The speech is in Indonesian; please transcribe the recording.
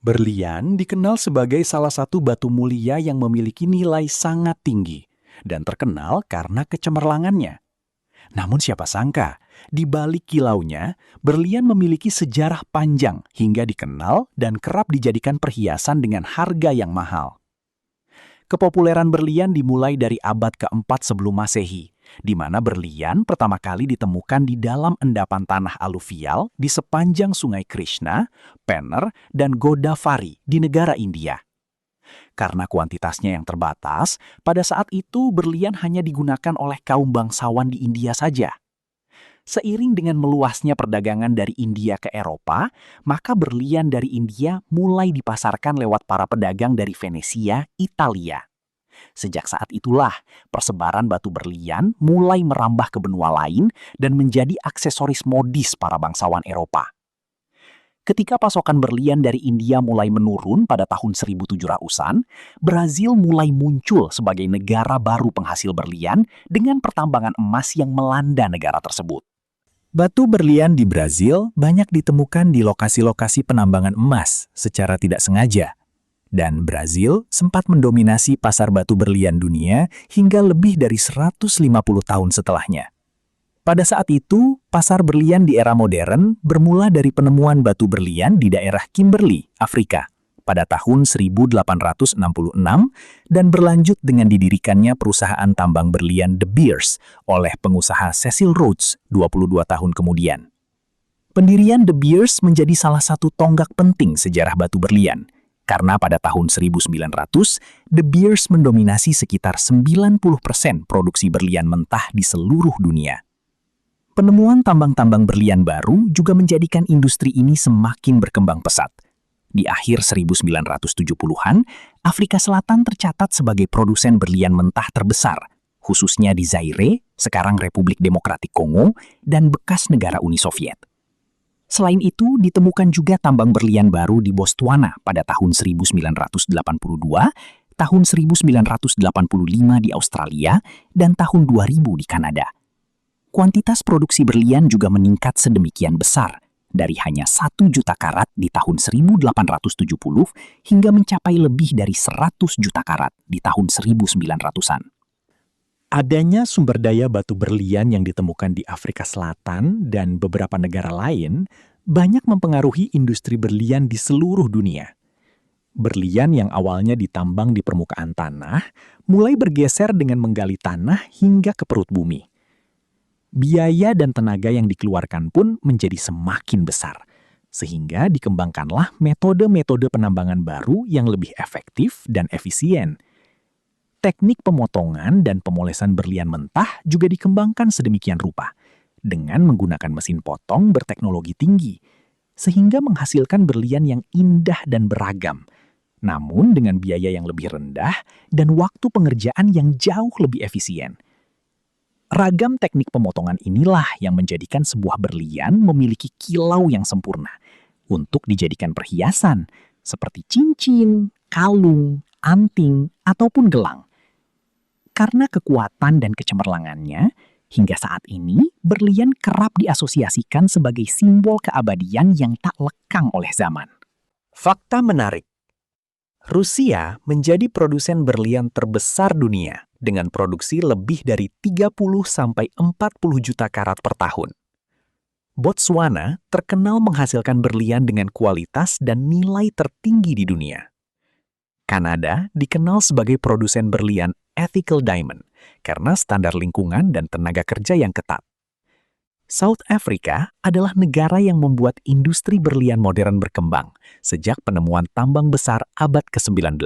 Berlian dikenal sebagai salah satu batu mulia yang memiliki nilai sangat tinggi dan terkenal karena kecemerlangannya. Namun siapa sangka, di balik kilaunya, berlian memiliki sejarah panjang hingga dikenal dan kerap dijadikan perhiasan dengan harga yang mahal. Kepopuleran berlian dimulai dari abad keempat sebelum Masehi, di mana berlian pertama kali ditemukan di dalam endapan tanah aluvial di sepanjang Sungai Krishna, Penner, dan Godavari di negara India. Karena kuantitasnya yang terbatas, pada saat itu berlian hanya digunakan oleh kaum bangsawan di India saja. Seiring dengan meluasnya perdagangan dari India ke Eropa, maka berlian dari India mulai dipasarkan lewat para pedagang dari Venesia, Italia. Sejak saat itulah, persebaran batu berlian mulai merambah ke benua lain dan menjadi aksesoris modis para bangsawan Eropa. Ketika pasokan berlian dari India mulai menurun pada tahun 1700-an, Brazil mulai muncul sebagai negara baru penghasil berlian dengan pertambangan emas yang melanda negara tersebut. Batu berlian di Brazil banyak ditemukan di lokasi-lokasi penambangan emas secara tidak sengaja. Dan Brazil sempat mendominasi pasar batu berlian dunia hingga lebih dari 150 tahun setelahnya. Pada saat itu, pasar berlian di era modern bermula dari penemuan batu berlian di daerah Kimberley, Afrika, pada tahun 1866 dan berlanjut dengan didirikannya perusahaan tambang berlian De Beers oleh pengusaha Cecil Rhodes 22 tahun kemudian. Pendirian De Beers menjadi salah satu tonggak penting sejarah batu berlian, karena pada tahun 1900, De Beers mendominasi sekitar 90% produksi berlian mentah di seluruh dunia. Penemuan tambang-tambang berlian baru juga menjadikan industri ini semakin berkembang pesat. Di akhir 1970-an, Afrika Selatan tercatat sebagai produsen berlian mentah terbesar, khususnya di Zaire, sekarang Republik Demokratik Kongo, dan bekas negara Uni Soviet. Selain itu, ditemukan juga tambang berlian baru di Botswana pada tahun 1982, tahun 1985 di Australia, dan tahun 2000 di Kanada. Kuantitas produksi berlian juga meningkat sedemikian besar, dari hanya 1 juta karat di tahun 1870 hingga mencapai lebih dari 100 juta karat di tahun 1900-an. Adanya sumber daya batu berlian yang ditemukan di Afrika Selatan dan beberapa negara lain banyak mempengaruhi industri berlian di seluruh dunia. Berlian yang awalnya ditambang di permukaan tanah mulai bergeser dengan menggali tanah hingga ke perut bumi. Biaya dan tenaga yang dikeluarkan pun menjadi semakin besar, sehingga dikembangkanlah metode-metode penambangan baru yang lebih efektif dan efisien. Teknik pemotongan dan pemolesan berlian mentah juga dikembangkan sedemikian rupa, dengan menggunakan mesin potong berteknologi tinggi, sehingga menghasilkan berlian yang indah dan beragam, namun dengan biaya yang lebih rendah dan waktu pengerjaan yang jauh lebih efisien. Ragam teknik pemotongan inilah yang menjadikan sebuah berlian memiliki kilau yang sempurna untuk dijadikan perhiasan, seperti cincin, kalung, anting, ataupun gelang. Karena kekuatan dan kecemerlangannya, hingga saat ini berlian kerap diasosiasikan sebagai simbol keabadian yang tak lekang oleh zaman. Fakta menarik. Rusia menjadi produsen berlian terbesar dunia dengan produksi lebih dari 30-40 juta karat per tahun. Botswana terkenal menghasilkan berlian dengan kualitas dan nilai tertinggi di dunia. Kanada dikenal sebagai produsen berlian ethical diamond karena standar lingkungan dan tenaga kerja yang ketat. South Africa adalah negara yang membuat industri berlian modern berkembang sejak penemuan tambang besar abad ke-19.